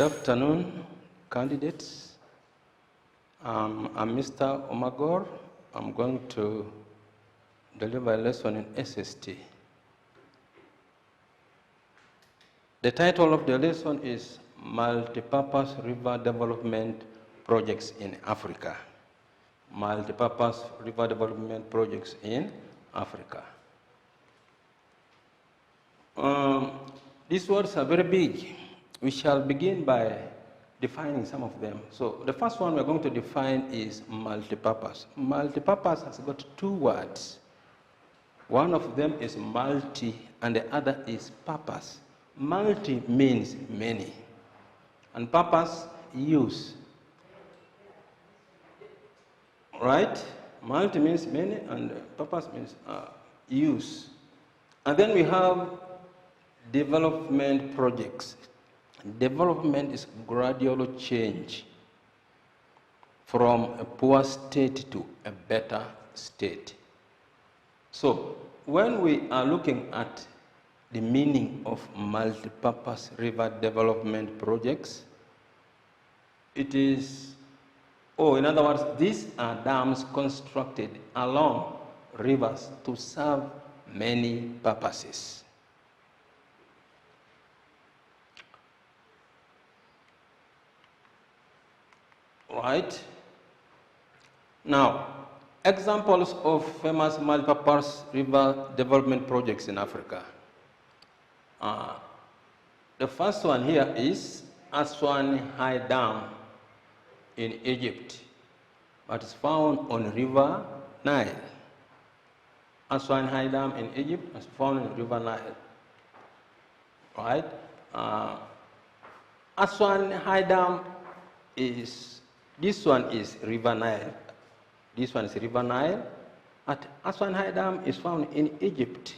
Good afternoon, candidates. I'm Mr. Omagor. I'm going to deliver a lesson in SST. The title of the lesson is Multipurpose River Development Projects in Africa. Multipurpose River Development Projects in Africa. These words are very big. We shall begin by defining some of them. So the first one we're going to define is multipurpose. Multipurpose has got two words. One of them is multi and the other is purpose. Multi means many and purpose, use. Right? Multi means many and purpose means use. And then we have development projects. Development is gradual change from a poor state to a better state. So when we are looking at the meaning of multipurpose river development projects, it is, in other words, these are dams constructed along rivers to serve many purposes. Right? Now, examples of famous multipurpose river development projects in Africa. The first one here is Aswan High Dam in Egypt, but it's found on River Nile. Aswan High Dam in Egypt is found on River Nile. Right? Aswan High Dam is, this one is River Nile. This one is River Nile. At Aswan High Dam is found in Egypt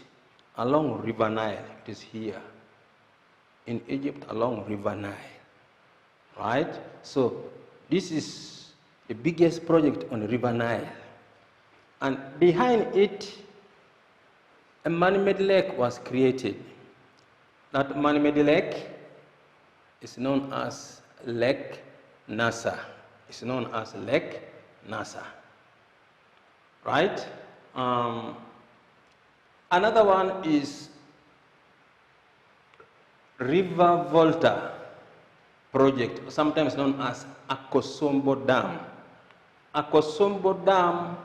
along River Nile. It is here. In Egypt along River Nile. Right? So this is the biggest project on River Nile. And behind it, a man-made lake was created. That man-made lake is known as Lake Nasser. It's known as Lake Nasser. Right? Another one is River Volta project, sometimes known as Akosombo Dam. Akosombo Dam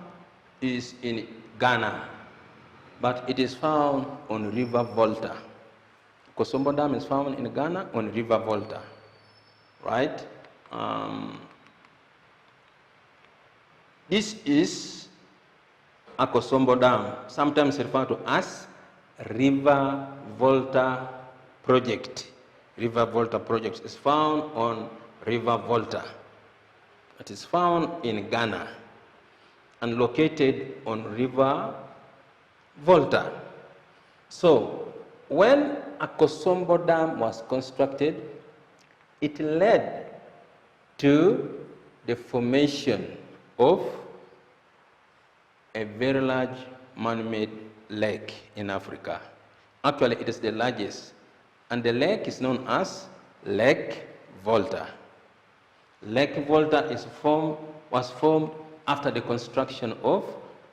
is in Ghana, but it is found on River Volta. Akosombo Dam is found in Ghana on River Volta. Right? This is Akosombo Dam, sometimes referred to as River Volta Project. River Volta Project is found on River Volta. It is found in Ghana and located on River Volta. So when Akosombo Dam was constructed, it led to the formation of a very large man-made lake in Africa. Actually, it is the largest, and the lake is known as Lake Volta. Lake Volta was formed after the construction of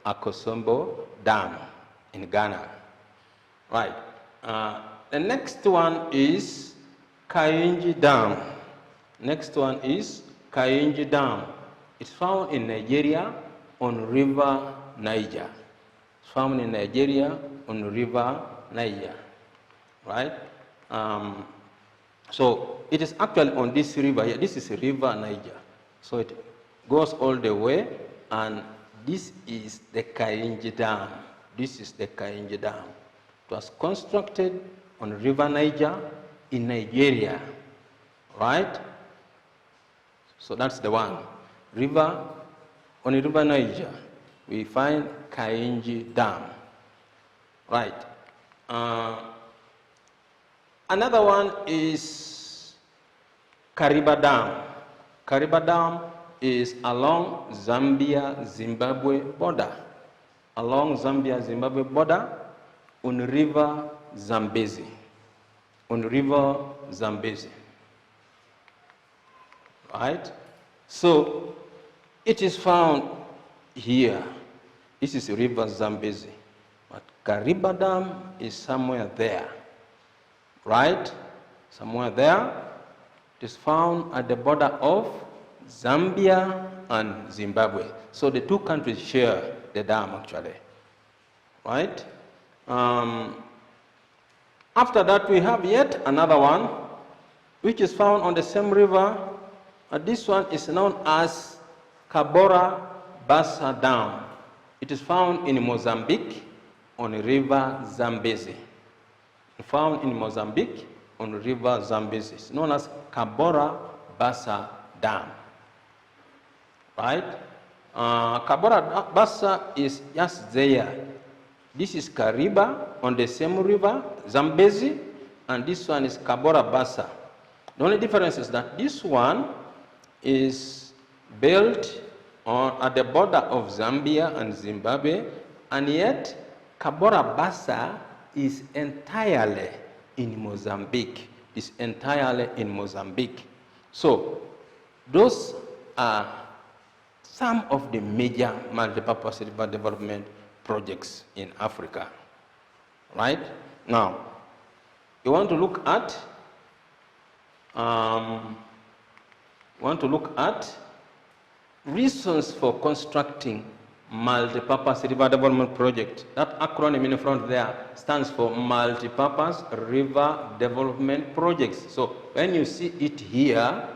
Akosombo Dam in Ghana. Right. The next one is Kayinji Dam. Next one is Kayinji Dam. It's found in Nigeria on River Niger. It's found in Nigeria on River Niger. Right? So it is actually on this river here. This is River Niger. So it goes all the way, and this is the Kayinji Dam. This is the Kayinji Dam. It was constructed on River Niger in Nigeria. Right? So that's the one. On the River Niger, we find Kayinji Dam. Right. Another one is Kariba Dam. Kariba Dam is along Zambia-Zimbabwe border. Along Zambia-Zimbabwe border on River Zambezi. On River Zambezi. right? So it is found here. This is River Zambezi, but Kariba Dam is somewhere there, right? Somewhere there. It is found at the border of Zambia and Zimbabwe. So the two countries share the dam actually, right? After that, we have yet another one, which is found on the same river. This one is known as Cabora Bassa Dam. It is found in Mozambique on the river Zambezi. Found in Mozambique on the river Zambezi. It's known as Cabora Bassa Dam. Right? Cabora Bassa is just there. This is Kariba on the same river, Zambezi, and this one is Cabora Bassa. The only difference is that this one is built at the border of Zambia and Zimbabwe, and yet Cabora Bassa is entirely in Mozambique. It's entirely in Mozambique. So those are some of the major multi-purpose river development projects in Africa. Right? Now, you want to look at reasons for constructing multi-purpose river development project. That acronym in front there stands for multi-purpose river development projects. So when you see it here,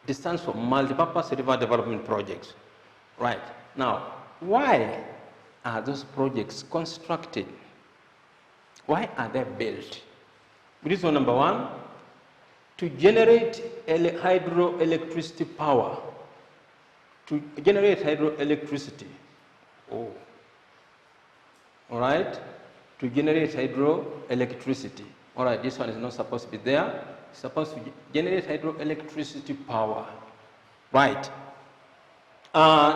it stands for multi-purpose river development projects. Right. Now, why are those projects constructed? Why are they built? Reason number one, to generate hydroelectricity power. To generate hydroelectricity. Oh. All right? To generate hydroelectricity. All right, this one is not supposed to be there. It's supposed to generate hydroelectricity power. Right.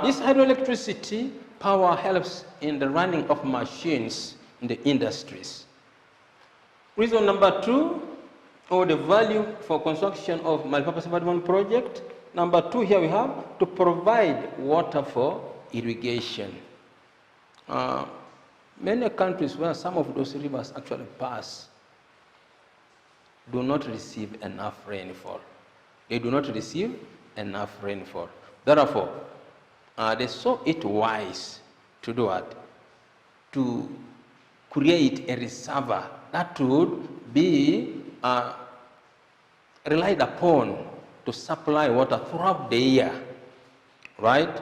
This hydroelectricity power helps in the running of machines in the industries. Reason number two, or the value for construction of multi-purpose development project. Number two, here we have to provide water for irrigation. Many countries where some of those rivers actually pass do not receive enough rainfall. They do not receive enough rainfall. Therefore, they saw it wise to do what? To create a reservoir that would be relied upon to supply water throughout the year, right?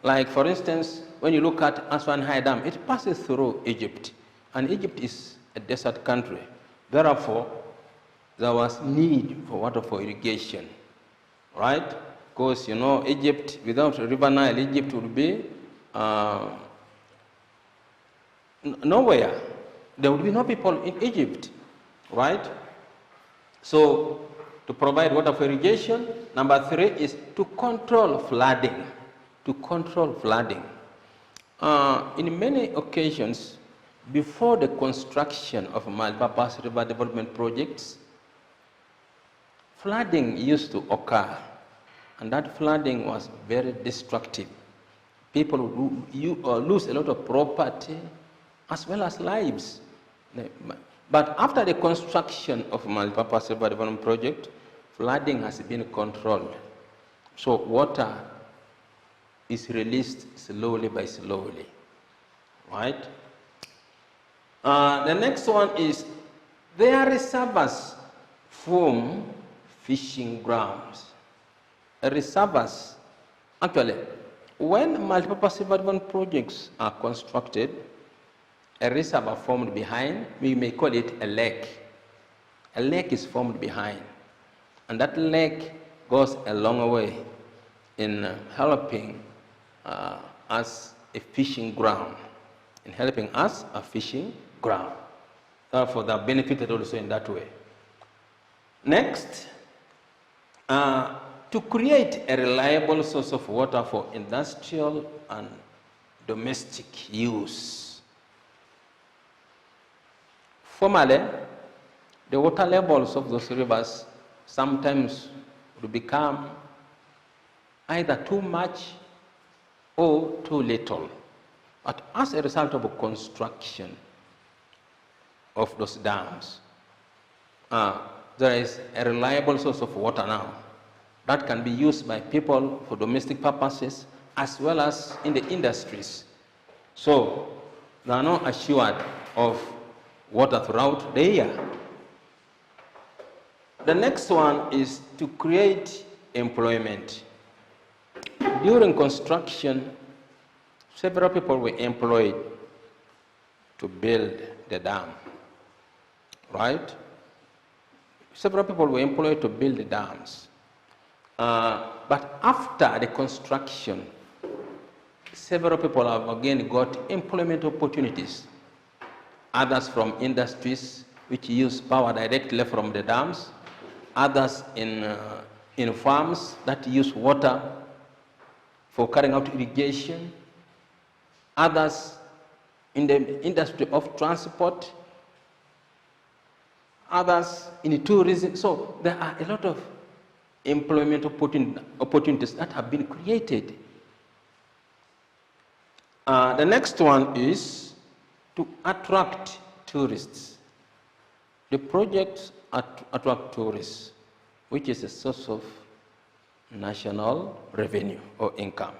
Like for instance, when you look at Aswan High Dam, it passes through Egypt, and Egypt is a desert country. Therefore, there was need for water for irrigation, right? Because you know, Egypt, without River Nile, Egypt would be nowhere. There would be no people in Egypt, right? So, to provide water for irrigation. Number three is to control flooding. To control flooding. In many occasions, before the construction of multi-purpose river development projects, flooding used to occur, and that flooding was very destructive. People would lose a lot of property as well as lives. But after the construction of multi-purpose river development project, flooding has been controlled. So water is released slowly by slowly, right? The next one is their reservoirs form fishing grounds. Reservoirs, actually, when multi-purpose river development projects are constructed, a reservoir formed behind, we may call it a lake. A lake is formed behind, and that lake goes a long way in helping us a fishing ground, Therefore, they are benefited also in that way. Next, to create a reliable source of water for industrial and domestic use. Formerly, the water levels of those rivers sometimes would become either too much or too little. But as a result of construction of those dams, there is a reliable source of water now that can be used by people for domestic purposes as well as in the industries. So they are not assured of water throughout the year. The next one is to create employment. During construction, several people were employed to build the dam, right? Several people were employed to build the dams. But after the construction, several people have again got employment opportunities. Others from industries which use power directly from the dams, others in farms that use water for carrying out irrigation, others in the industry of transport, others in tourism. So there are a lot of employment opportunities that have been created. The next one is to attract tourists. The projects attract tourists, which is a source of national revenue or income.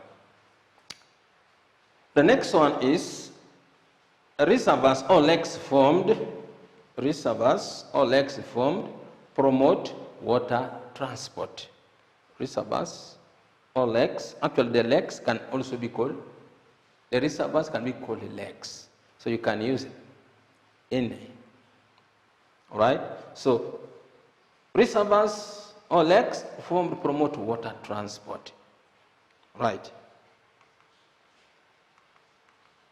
The next one is reservoirs or lakes formed. Reservoirs or lakes formed promote water transport. Reservoirs or lakes, actually the lakes can also be called, the reservoirs can be called lakes. So you can use any. All right? So reservoirs or lakes formed promote water transport. Right.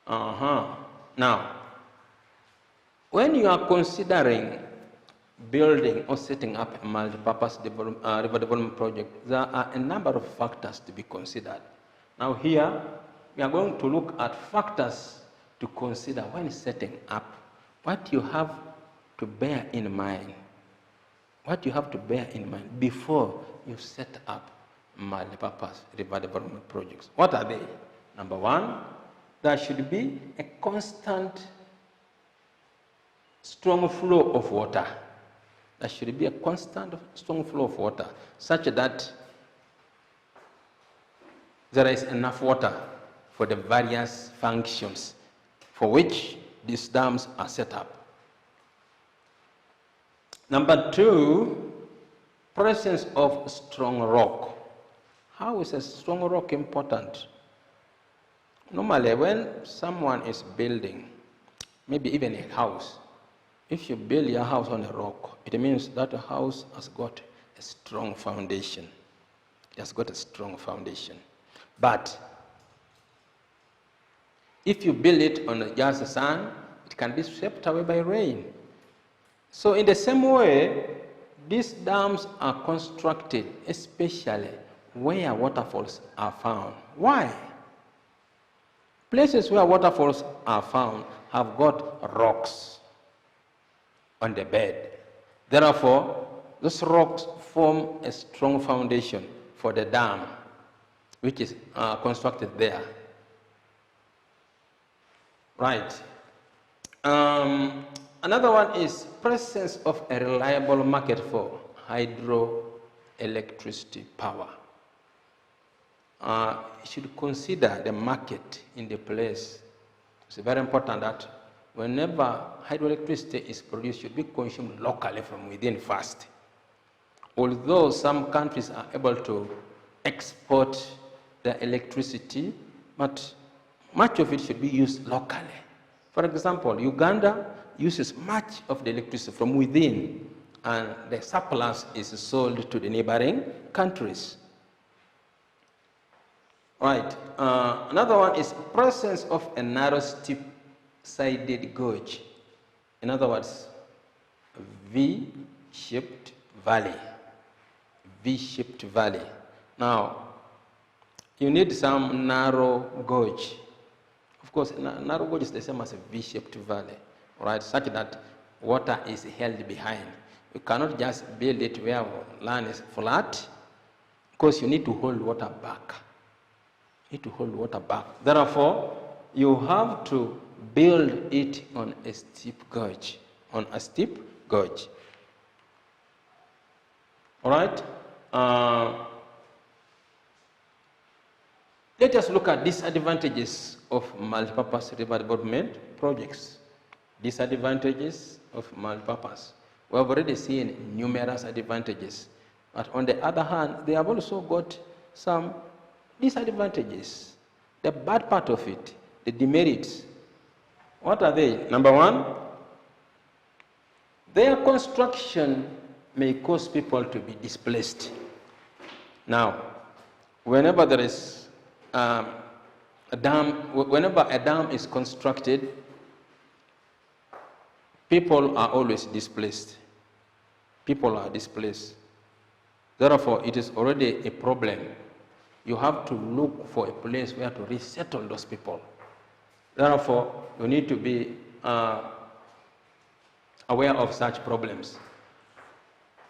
Now, when you are considering building or setting up a multi-purpose river development project, there are a number of factors to be considered. Now here, we are going to look at factors to consider when setting up, what you have to bear in mind. What you have to bear in mind before you set up multi-purpose river development projects. What are they? Number one, there should be a constant, strong flow of water. There should be a constant, strong flow of water, such that there is enough water for the various functions for which these dams are set up. Number two, presence of strong rock. How is a strong rock important? Normally, when someone is building, maybe even a house, if you build your house on a rock, it means that the house has got a strong foundation. It has got a strong foundation. But if you build it on just sand, it can be swept away by rain. So in the same way, these dams are constructed, especially where waterfalls are found. Why? Places where waterfalls are found have got rocks on the bed. Therefore, those rocks form a strong foundation for the dam, which is constructed there. Right. Another one is presence of a reliable market for hydroelectricity power. You should consider the market in the place. It's very important that whenever hydroelectricity is produced, it should be consumed locally from within first. Although some countries are able to export the electricity, but much of it should be used locally. For example, Uganda uses much of the electricity from within, and the surplus is sold to the neighboring countries. Right. Another one is presence of a narrow, steep-sided gorge. In other words, V-shaped valley. V-shaped valley. Now, you need some narrow gorge. Of course, narrow gorge is the same as a V-shaped valley, right? Such that water is held behind. You cannot just build it where land is flat because you need to hold water back. You need to hold water back. Therefore, you have to build it on a steep gorge. On a steep gorge. All right? Let us look at disadvantages of multipurpose river development projects. Disadvantages of multipurpose. We have already seen numerous advantages. But on the other hand, they have also got some disadvantages. The bad part of it, the demerits. What are they? Number one, their construction may cause people to be displaced. Now, whenever there is whenever a dam is constructed, people are always displaced. People are displaced. Therefore, it is already a problem. You have to look for a place where to resettle those people. Therefore, you need to be aware of such problems.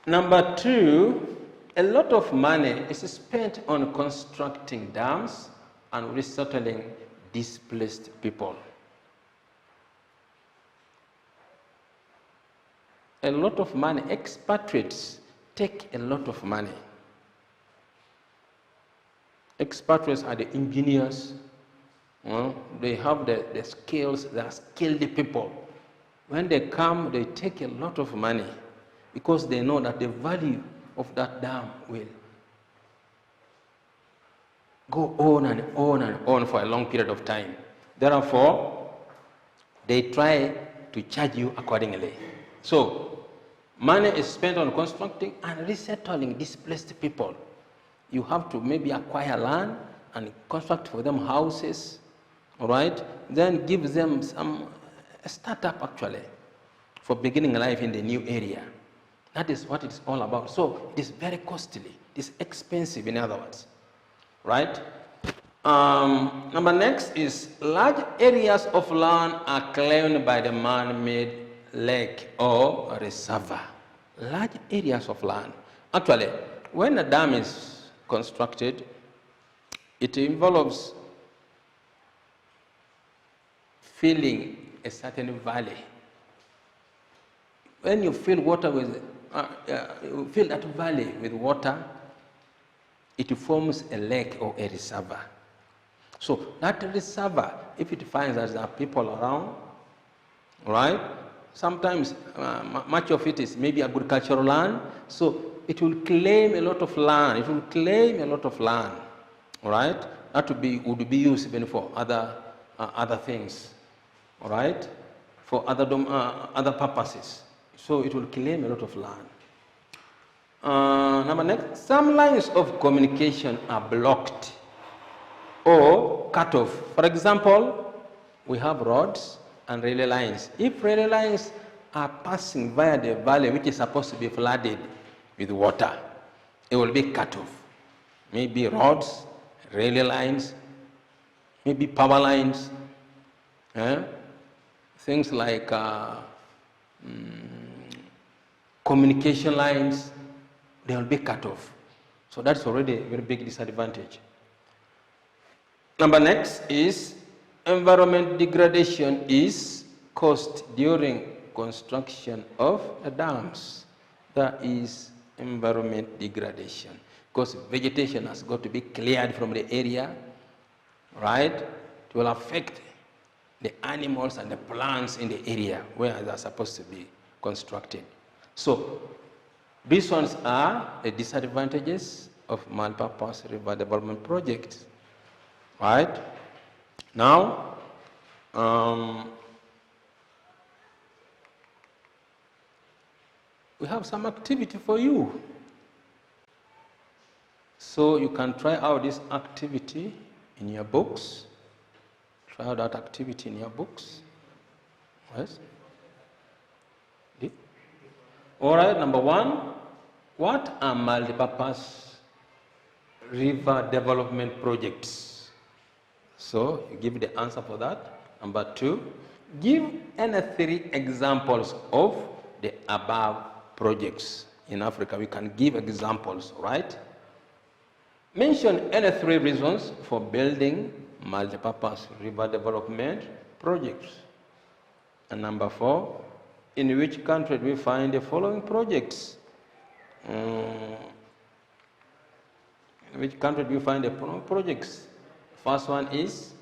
Number two, a lot of money is spent on constructing dams and resettling displaced people. A lot of money. Expatriates take a lot of money. Expatriates are the engineers. They have the skills. They are skilled people. When they come, they take a lot of money because they know that the value of that dam will go on and on and on for a long period of time. Therefore, they try to charge you accordingly. So, money is spent on constructing and resettling displaced people. You have to maybe acquire land and construct for them houses, all right? Then give them a startup actually for beginning life in the new area. That is what it's all about. So it is very costly. It is expensive, in other words, right? Number next is large areas of land are claimed by the man-made lake or reservoir. Large areas of land. Actually, when a dam is constructed, it involves filling a certain valley. When you fill water with, you fill that valley with water, it forms a lake or a reservoir. So that reservoir, if it finds that there are people around, right? Sometimes much of it is maybe agricultural land, so it will claim a lot of land. It will claim a lot of land, all right? That would be used even for other things, all right? For other purposes. So it will claim a lot of land. Number next, some lines of communication are blocked or cut off. For example, we have roads and railway lines. If railway lines are passing via the valley which is supposed to be flooded with water, it will be cut off. Maybe roads, railway lines, maybe power lines, things like communication lines, they will be cut off. So that's already a very big disadvantage. Number next is environment degradation is caused during construction of the dams. There is environment degradation because vegetation has got to be cleared from the area, right? It will affect the animals and the plants in the area where they are supposed to be constructed. So these ones are the disadvantages of multipurpose river development projects, right? Now, we have some activity for you. So you can try out this activity in your books. Try out that activity in your books. Yes? All right, number one, what are multipurpose river development projects? So you give the answer for that. Number two, give any 3 examples of the above projects in Africa. We can give examples, right? Mention any 3 reasons for building multipurpose river development projects. And number 4, in which country do we find the following projects? In which country do you find the following projects? First one is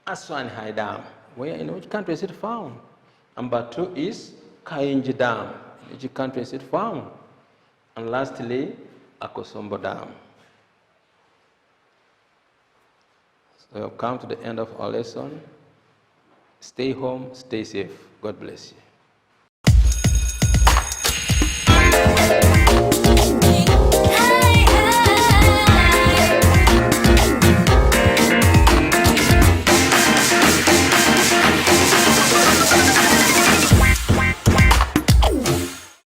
Aswan High Dam. In which country is it found? Number 2 is Kainji Dam. In which country is it found? And lastly, Akosombo Dam. So we have come to the end of our lesson. Stay home, stay safe. God bless you.